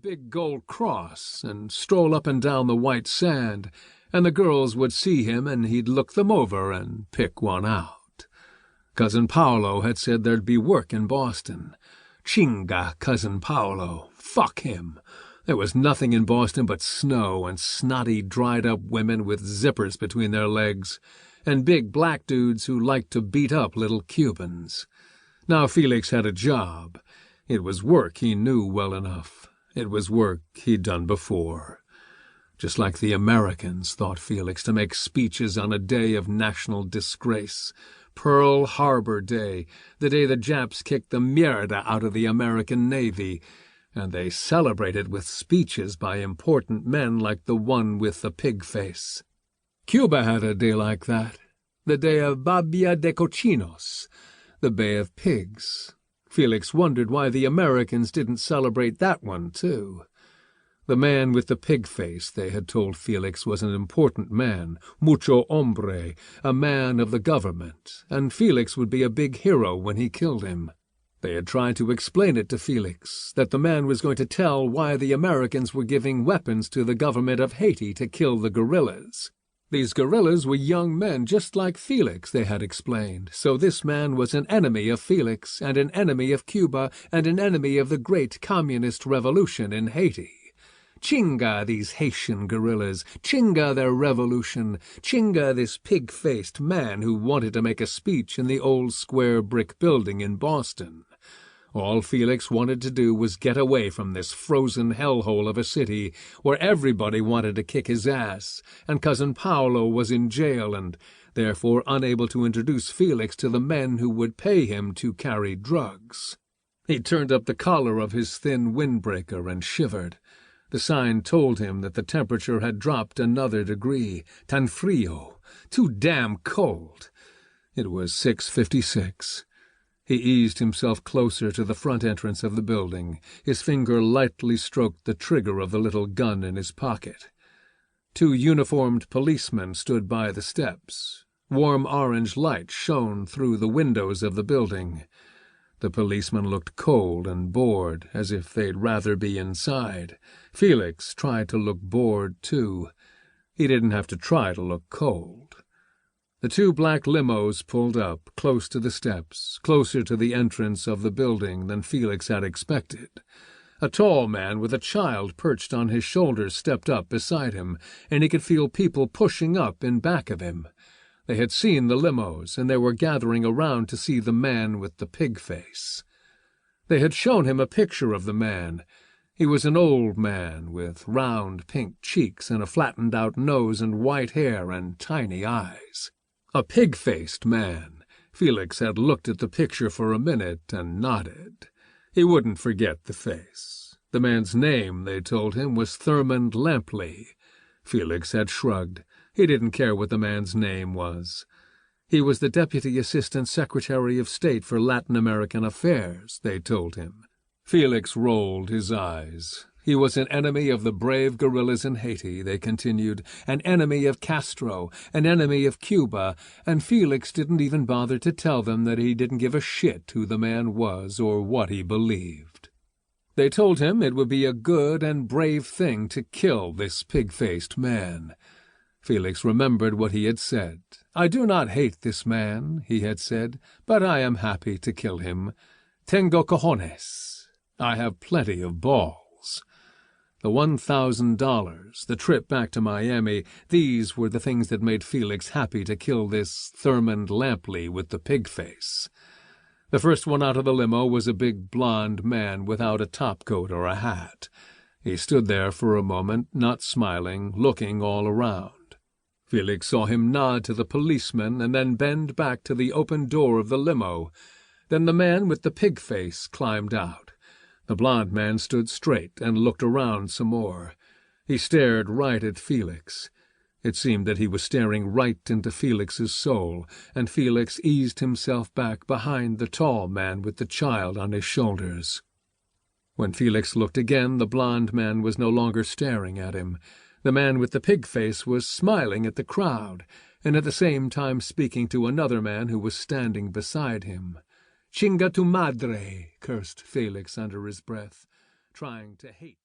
big gold cross and stroll up and down the white sand, and the girls would see him and he'd look them over and pick one out. Cousin Paolo had said there'd be work in Boston. Chinga, Cousin Paolo. Fuck him. There was nothing in Boston but snow and snotty, dried-up women with zippers between their legs, and big black dudes who liked to beat up little Cubans. Now Felix had a job. It was work he knew well enough. It was work he'd done before. Just like the Americans, thought Felix, to make speeches on a day of national disgrace. Pearl Harbor Day, the day the Japs kicked the mierda out of the American Navy, and they celebrated with speeches by important men like the one with the pig face. Cuba had a day like that, the day of Babia de Cochinos, the Bay of Pigs. Felix wondered why the Americans didn't celebrate that one, too. The man with the pig face, they had told Felix, was an important man, mucho hombre, a man of the government, and Felix would be a big hero when he killed him. They had tried to explain it to Felix, that the man was going to tell why the Americans were giving weapons to the government of Haiti to kill the guerrillas. These guerrillas were young men just like Felix, they had explained, so this man was an enemy of Felix, and an enemy of Cuba, and an enemy of the great communist revolution in Haiti. Chinga these Haitian guerrillas, chinga their revolution, chinga this pig-faced man who wanted to make a speech in the old square brick building in Boston. All Felix wanted to do was get away from this frozen hellhole of a city where everybody wanted to kick his ass, and Cousin Paolo was in jail and therefore unable to introduce Felix to the men who would pay him to carry drugs. He turned up the collar of his thin windbreaker and shivered. The sign told him that the temperature had dropped another degree. Tan frio. Too damn cold. It was 6:56. He eased himself closer to the front entrance of the building. His finger lightly stroked the trigger of the little gun in his pocket. 2 uniformed policemen stood by the steps. Warm orange light shone through the windows of the building. The policemen looked cold and bored, as if they'd rather be inside. Felix tried to look bored, too. He didn't have to try to look cold. The 2 black limos pulled up, close to the steps, closer to the entrance of the building than Felix had expected. A tall man with a child perched on his shoulders stepped up beside him, and he could feel people pushing up in back of him. They had seen the limos, and they were gathering around to see the man with the pig face. They had shown him a picture of the man. He was an old man with round pink cheeks and a flattened-out nose and white hair and tiny eyes. A pig-faced man. Felix had looked at the picture for a minute and nodded. He wouldn't forget the face. The man's name, they told him, was Thurmond Lampley. Felix had shrugged. He didn't care what the man's name was. He was the Deputy Assistant Secretary of State for Latin American Affairs, they told him. Felix rolled his eyes. He was an enemy of the brave guerrillas in Haiti, they continued, an enemy of Castro, an enemy of Cuba, and Felix didn't even bother to tell them that he didn't give a shit who the man was or what he believed. They told him it would be a good and brave thing to kill this pig-faced man. Felix remembered what he had said. "I do not hate this man," he had said, "but I am happy to kill him. Tengo cojones. I have plenty of balls." The $1,000, the trip back to Miami, these were the things that made Felix happy to kill this Thurmond Lampley with the pig face. The first one out of the limo was a big blond man without a topcoat or a hat. He stood there for a moment, not smiling, looking all around. Felix saw him nod to the policeman and then bend back to the open door of the limo. Then the man with the pig face climbed out. The blond man stood straight and looked around some more. He stared right at Felix. It seemed that he was staring right into Felix's soul, and Felix eased himself back behind the tall man with the child on his shoulders. When Felix looked again, the blond man was no longer staring at him. The man with the pig face was smiling at the crowd, and at the same time speaking to another man who was standing beside him. "Chinga tu madre," cursed Felix under his breath, trying to hate.